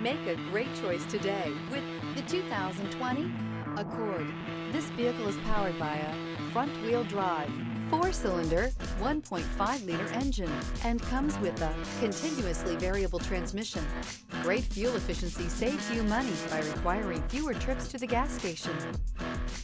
Make a great choice today with the 2020 Accord. This vehicle is powered by a front-wheel drive, 4-cylinder, 1.5-liter engine, and comes with a continuously variable transmission. Great fuel efficiency saves you money by requiring fewer trips to the gas station.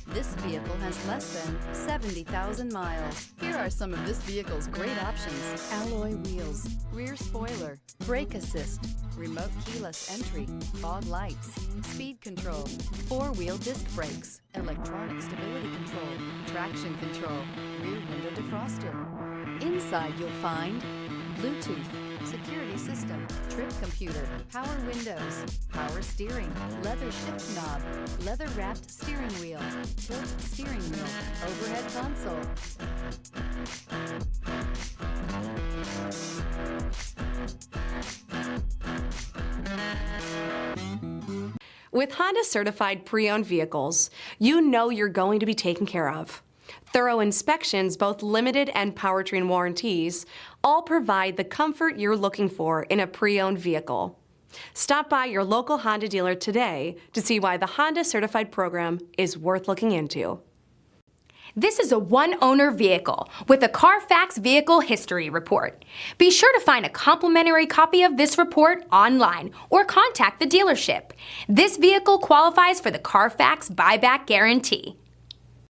This vehicle has less than 70,000 miles. Here are some of this vehicle's great options: alloy wheels, rear spoiler, brake assist, remote keyless entry, fog lights, speed control, 4-wheel disc brakes, electronic stability control, traction control, rear window defroster. Inside you'll find Bluetooth, security system, trip computer, power windows, power steering, leather shift knob, leather-wrapped steering wheel, tilt steering wheel, overhead console. With Honda Certified Pre-Owned Vehicles, you know you're going to be taken care of. Thorough inspections, both limited and powertrain warranties, all provide the comfort you're looking for in a pre-owned vehicle. Stop by your local Honda dealer today to see why the Honda Certified program is worth looking into. This is a one-owner vehicle with a Carfax Vehicle History Report. Be sure to find a complimentary copy of this report online or contact the dealership. This vehicle qualifies for the Carfax Buyback Guarantee.